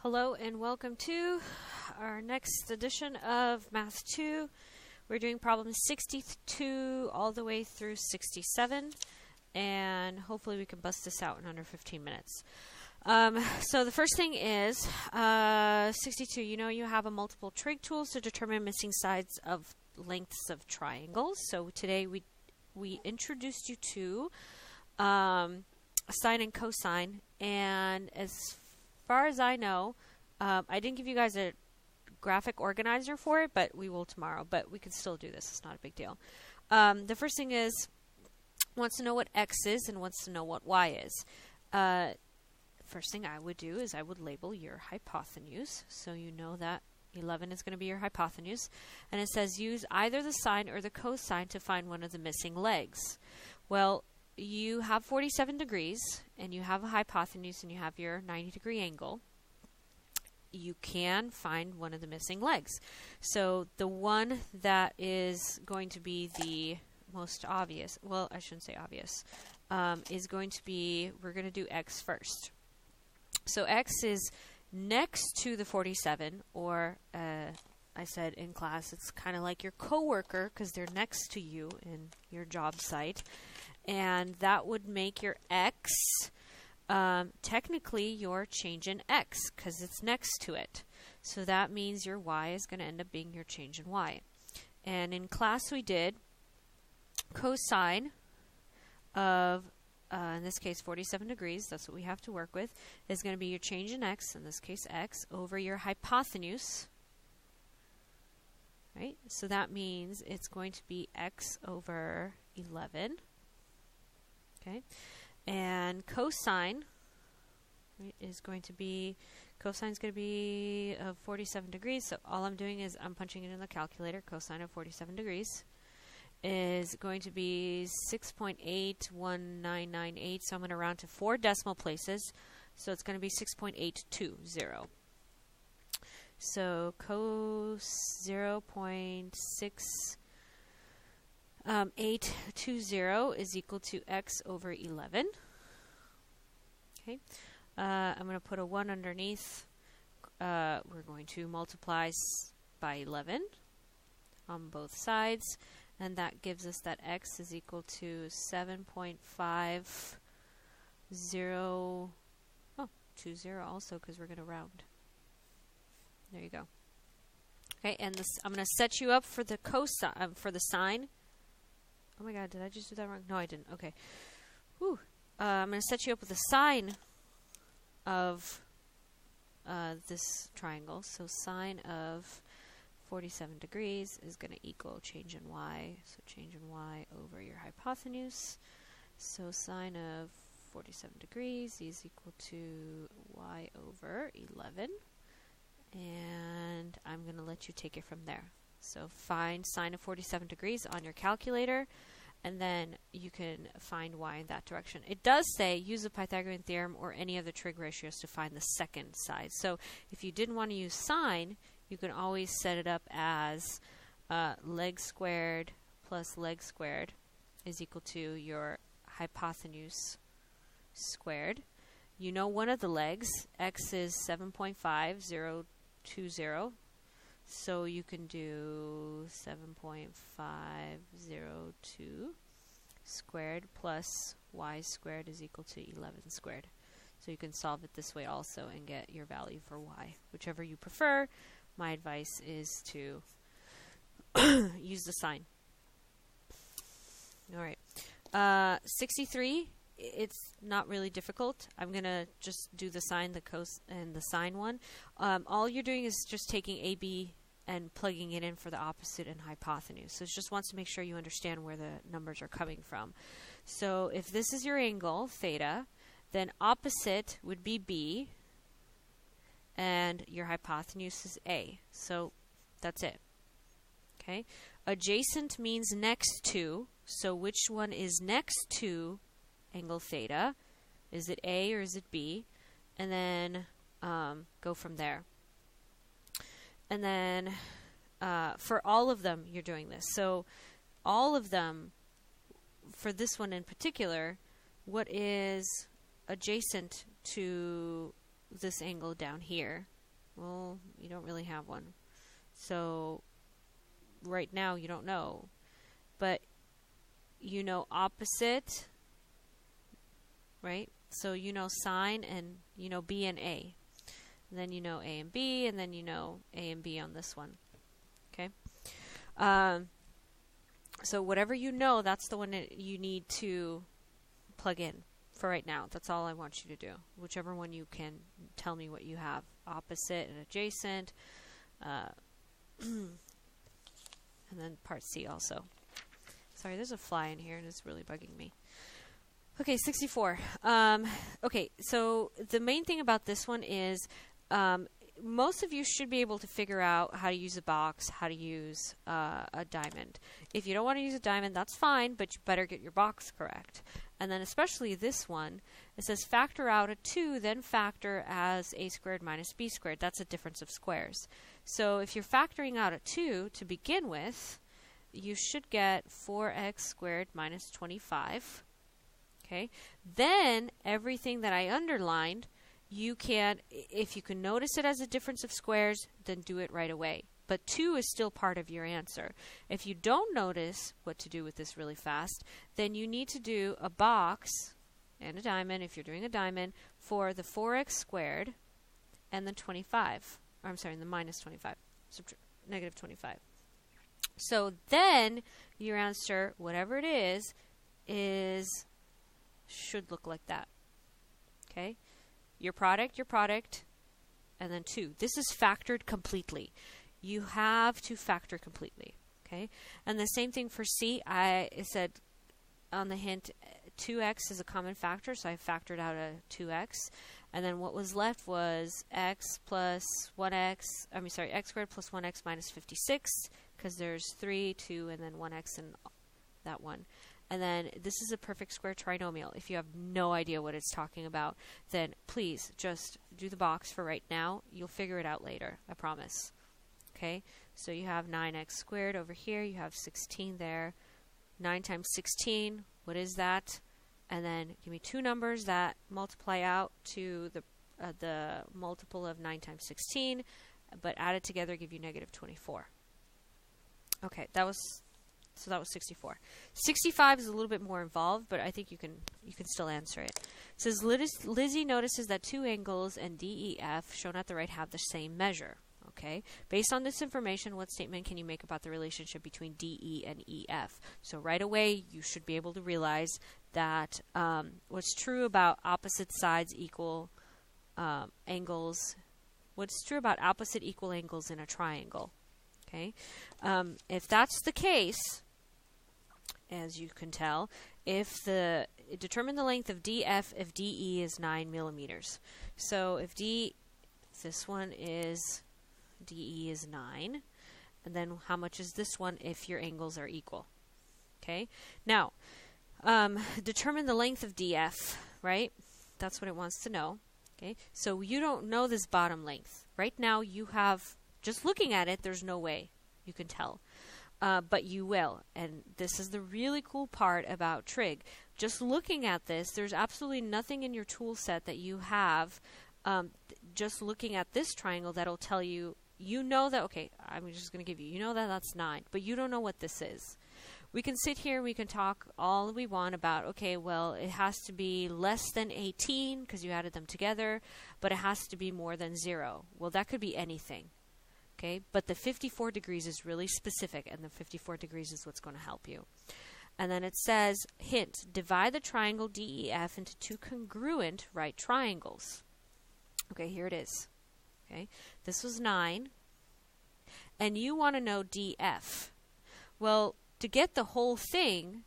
Hello and welcome to our next edition of Math 2. We're doing problems 62 all the way through 67, and hopefully we can bust this out in under 15 minutes. So the first thing is 62. You know you have a multiple trig tools to determine missing sides of lengths of triangles. So today we introduced you to sine and cosine, and as far as I know, I didn't give you guys a graphic organizer for it, but we will tomorrow. But we can still do this. It's not a big deal. The first thing is, wants to know what x is and wants to know what y is. First thing I would do is I would label your hypotenuse, so you know that 11 is going to be your hypotenuse. And it says use either the sine or the cosine to find one of the missing legs. Well, you have 47 degrees, and you have a hypotenuse, and you have your 90-degree angle. You can find one of the missing legs. So the one that is going to be the most obvious, well, I shouldn't say obvious, is going to be, we're going to do x first. So x is next to the 47, or I said in class, it's kind of like your coworker because they're next to you in your job site. And that would make your x, technically your change in x because it's next to it. So that means your y is going to end up being your change in y. And in class we did cosine of, in this case 47 degrees, that's what we have to work with, is going to be your change in x, in this case x, over your hypotenuse. Right? So that means it's going to be x over 11. Okay, and cosine, right, is going to be, cosine is going to be of 47 degrees. So all I'm doing is I'm punching it in the calculator. Cosine of 47 degrees is going to be 6.81998. So I'm going to round to 4 decimal places. So it's going to be 6.820. So cos 0.6 820 is equal to x over 11. Okay, I'm going to put a 1 underneath. We're going to multiply by 11 on both sides, and that gives us that x is equal to 7.50, 20 also because we're going to round. There you go. Okay, and this, I'm going to set you up for the cosine, for the sine. Oh my god, did I just do that wrong? No, I didn't. Okay. Whew. I'm going to set you up with the sine of this triangle. So sine of 47 degrees is going to equal change in y. So change in y over your hypotenuse. So sine of 47 degrees is equal to y over 11. And I'm going to let you take it from there. So find sine of 47 degrees on your calculator, and then you can find y in that direction. It does say use the Pythagorean theorem or any other trig ratios to find the second side. So if you didn't want to use sine, you can always set it up as leg squared plus leg squared is equal to your hypotenuse squared. You know one of the legs, x is 7.5020. So you can do 7.502 squared plus y squared is equal to 11 squared. So you can solve it this way also and get your value for y. Whichever you prefer, my advice is to use the sine. Alright. 63, it's not really difficult. I'm going to just do the sine, the cos, and the sine one. All you're doing is just taking AB and plugging it in for the opposite and hypotenuse. So it just wants to make sure you understand where the numbers are coming from. So if this is your angle, theta, then opposite would be B, and your hypotenuse is A. So that's it. Okay. Adjacent means next to. So which one is next to angle theta? Is it A or is it B? And then go from there. And then for all of them, you're doing this. So all of them, for this one in particular, what is adjacent to this angle down here Well, you don't really have one. So right now you don't know. But you know opposite, right? So you know sine, and you know B and A. And then you know A and B, and then you know A and B on this one. Okay? So whatever you know, that's the one that you need to plug in for right now. That's all I want you to do. Whichever one you can tell me what you have. Opposite and adjacent. And then part C also. Sorry, there's a fly in here and it's really bugging me. Okay, 64. Okay, so the main thing about this one is most of you should be able to figure out how to use a box, how to use a diamond. If you don't want to use a diamond, that's fine, but you better get your box correct. And then especially this one, it says factor out a 2, then factor as a squared minus b squared. That's a difference of squares. So if you're factoring out a 2 to begin with, you should get 4x squared minus 25. Okay. Then everything that I underlined, you can, if you can notice it as a difference of squares, then do it right away. But 2 is still part of your answer. If you don't notice what to do with this really fast, then you need to do a box and a diamond, if you're doing a diamond, for the 4x squared and the 25. Or I'm sorry, the minus 25. Negative 25. So then your answer, whatever it is should look like that. Okay? Your product, and then 2. This is factored completely. You have to factor completely. Okay? And the same thing for C. I said on the hint 2x is a common factor, so I factored out a 2x. And then what was left was x plus 1x, x squared plus 1x minus 56, because there's 3, 2, and then 1x in that one. And then this is a perfect square trinomial. If you have no idea what it's talking about, then please just do the box for right now. You'll figure it out later, I promise. Okay, so you have 9x squared over here. You have 16 there. 9 times 16, what is that? And then give me 2 numbers that multiply out to the multiple of 9 times 16, but added together give you negative 24. Okay, that was 64. 65 is a little bit more involved, but I think you can still answer it. It says Lizzie notices that 2 angles and DEF shown at the right have the same measure. Okay. Based on this information, what statement can you make about the relationship between DE and EF? So right away, you should be able to realize that what's true about opposite sides equal angles. What's true about opposite equal angles in a triangle? Okay. If that's the case, as you can tell, determine the length of DF if DE is 9 millimeters. So if this one is DE is 9, and then how much is this one if your angles are equal? Okay. Now, determine the length of DF, right? That's what it wants to know. Okay. So you don't know this bottom length. Right now you have, just looking at it, there's no way you can tell. But you will. And this is the really cool part about trig. Just looking at this, there's absolutely nothing in your tool set that you have just looking at this triangle that'll tell you, you know that, okay, I'm just going to give you, you know that that's 9, but you don't know what this is. We can sit here, we can talk all we want about, okay, well, it has to be less than 18 because you added them together, but it has to be more than 0. Well, that could be anything. Okay, but the 54 degrees is really specific, and the 54 degrees is what's going to help you. And then it says, hint, divide the triangle DEF into 2 congruent right triangles. Okay, here it is. Okay, this was 9, and you want to know DF. Well, to get the whole thing,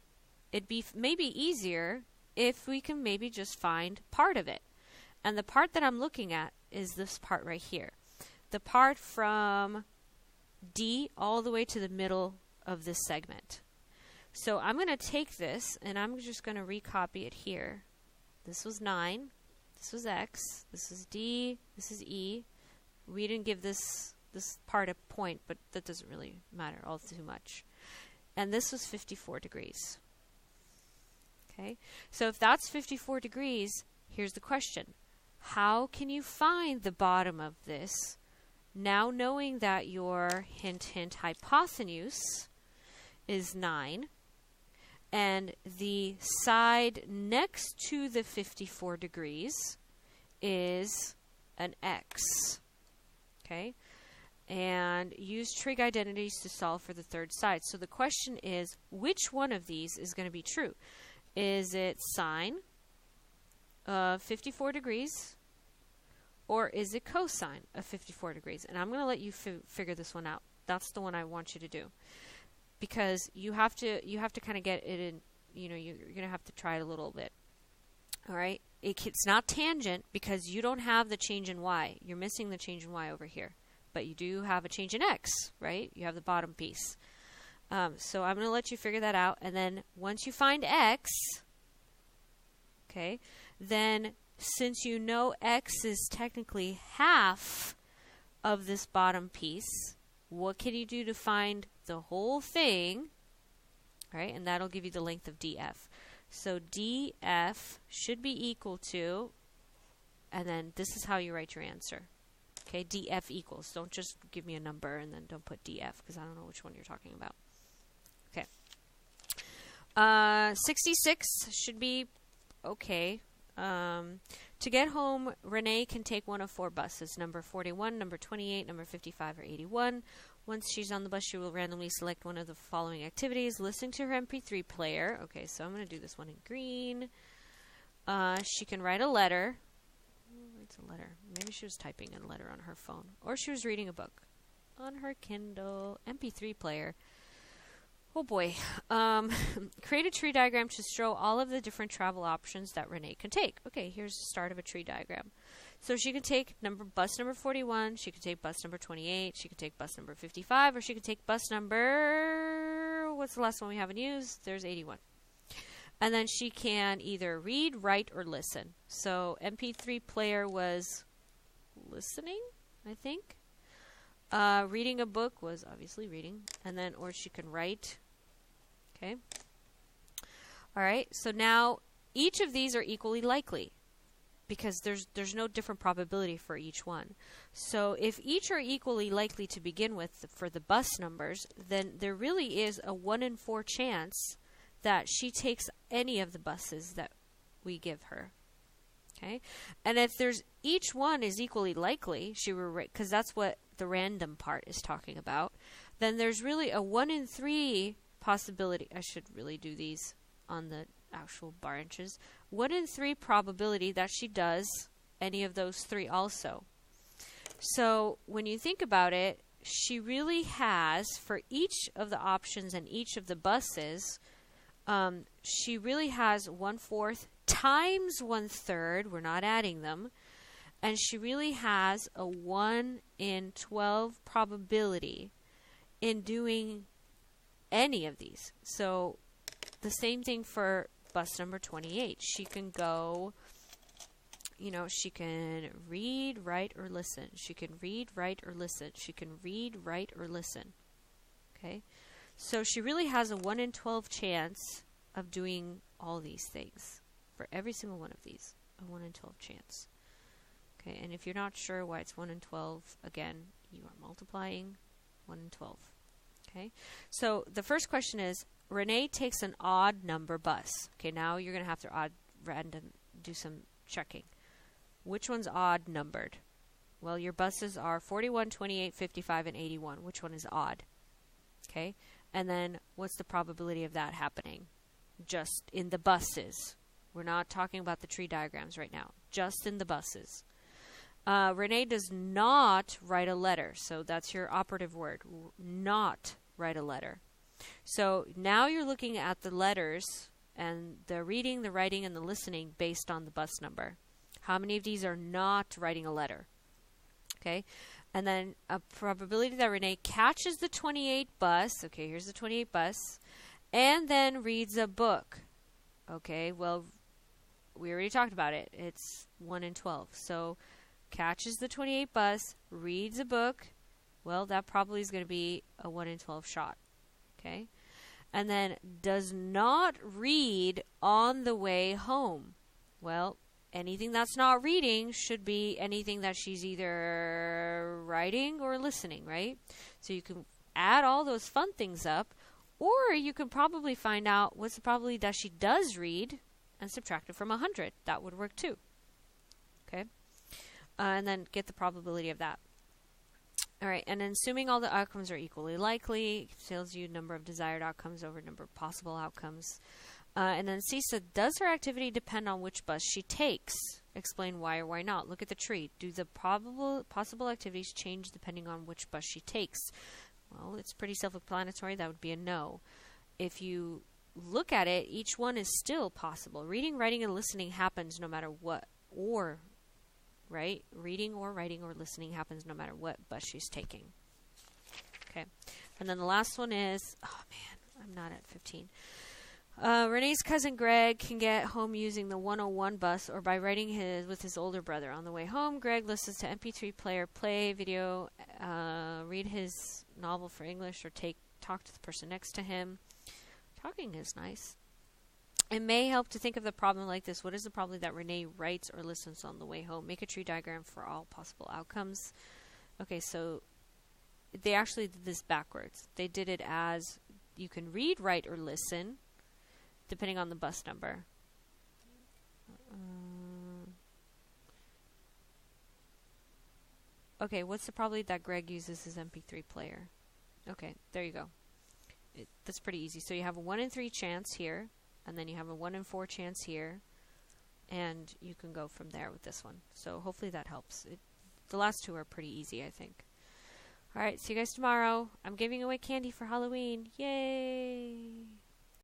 it'd be maybe easier if we can maybe just find part of it. And the part that I'm looking at is this part right here. The part from D all the way to the middle of this segment. So I'm going to take this, and I'm just going to recopy it here. This was 9. This was X. This is D. This is E. We didn't give this part a point, but that doesn't really matter all too much. And this was 54 degrees. Okay? So if that's 54 degrees, here's the question. How can you find the bottom of this now knowing that your hint hypotenuse is 9, and the side next to the 54 degrees is an x. Okay? And use trig identities to solve for the third side. So the question is, which one of these is going to be true? Is it sine of 54 degrees, or is it cosine of 54 degrees? And I'm going to let you figure this one out. That's the one I want you to do, because you have to kind of get it in. You're going to have to try it a little bit. All right, it's not tangent because you don't have the change in y. You're missing the change in y over here, but you do have a change in x, right? You have the bottom piece. So I'm going to let you figure that out, and then once you find x, okay, then since you know x is technically half of this bottom piece, what can you do to find the whole thing? Right, and that'll give you the length of df. So df should be equal to, and then this is how you write your answer. Okay, df equals. Don't just give me a number and then don't put df, because I don't know which one you're talking about. Okay. 66 should be okay. To get home, Renee can take one of 4 buses, number 41, number 28, number 55, or 81. Once she's on the bus, she will randomly select one of the following activities. Listening to her MP3 player. Okay, so I'm going to do this one in green. She can write a letter. Who writes a letter? Maybe she was typing a letter on her phone. Or she was reading a book on her Kindle. MP3 player. Oh boy. Create a tree diagram to show all of the different travel options that Renee can take. Okay, here's the start of a tree diagram. So she can take bus number 41, she could take bus number 28, she could take bus number 55, or she could take bus number, what's the last one we haven't used? There's 81. And then she can either read, write, or listen. So MP3 player was listening, I think. Reading a book was obviously reading. And then, or she can write. Okay. All right. So now each of these are equally likely, because there's no different probability for each one. So if each are equally likely to begin with for the bus numbers, then there really is a 1 in 4 chance that she takes any of the buses that we give her. Okay? And if there's each one is equally likely, because that's what the random part is talking about, then there's really a 1 in 3 possibility. I should really do these on the actual bar inches. 1 in 3 probability that she does any of those 3 also. So when you think about it, she really has, for each of the options and each of the buses, she really has 1/4 times 1/3. We're not adding them. And she really has a 1 in 12 probability in doing any of these. So the same thing for bus number 28. She can go, she can read, write, or listen. She can read, write, or listen. She can read, write, or listen. Okay? So she really has a 1 in 12 chance of doing all these things. For every single one of these, a 1 in 12 chance. Okay, and if you're not sure why it's 1 in 12, again, you are multiplying 1 in 12. Okay, so the first question is, Renee takes an odd number bus. Okay, now you're going to have to do some checking. Which one's odd numbered? Well, your buses are 41, 28, 55, and 81. Which one is odd? Okay, and then what's the probability of that happening? Just in the buses. We're not talking about the tree diagrams right now. Just in the buses. Renee does not write a letter. So that's your operative word. Not write a letter. So now you're looking at the letters and the reading, the writing, and the listening based on the bus number. How many of these are not writing a letter? Okay. And then a probability that Renee catches the 28 bus. Okay, here's the 28 bus. And then reads a book. Okay, well, we already talked about it. It's 1 in 12. So catches the 28 bus, reads a book. Well, that probably is going to be a 1 in 12 shot. Okay? And then does not read on the way home. Well, anything that's not reading should be anything that she's either writing or listening, right? So you can add all those fun things up, or you can probably find out what's the probability that she does read and subtract it from 100. That would work too. Okay? And then get the probability of that. All right, and then assuming all the outcomes are equally likely, it tells you number of desired outcomes over number of possible outcomes. And then C said, does her activity depend on which bus she takes? Explain why or why not. Look at the tree. Do the possible activities change depending on which bus she takes? Well, it's pretty self-explanatory. That would be a no. If you look at it, each one is still possible. Reading, writing, and listening happens no matter what. Or, right? Reading or writing or listening happens no matter what bus she's taking. Okay. And then the last one is, oh man, I'm not at 15. Renee's cousin Greg can get home using the 101 bus or by riding with his older brother. On the way home, Greg listens to MP3 player, play video, read his novel for English, or talk to the person next to him. Talking is nice. It may help to think of the problem like this. What is the probability that Renee writes or listens on the way home? Make a tree diagram for all possible outcomes. Okay, so they actually did this backwards. They did it as you can read, write, or listen, depending on the bus number. Okay, what's the probability that Greg uses his MP3 player? Okay, there you go. That's pretty easy. So you have a 1 in 3 chance here, and then you have a 1 in 4 chance here, and you can go from there with this one. So hopefully that helps. The last two are pretty easy, I think. Alright, see you guys tomorrow. I'm giving away candy for Halloween. Yay!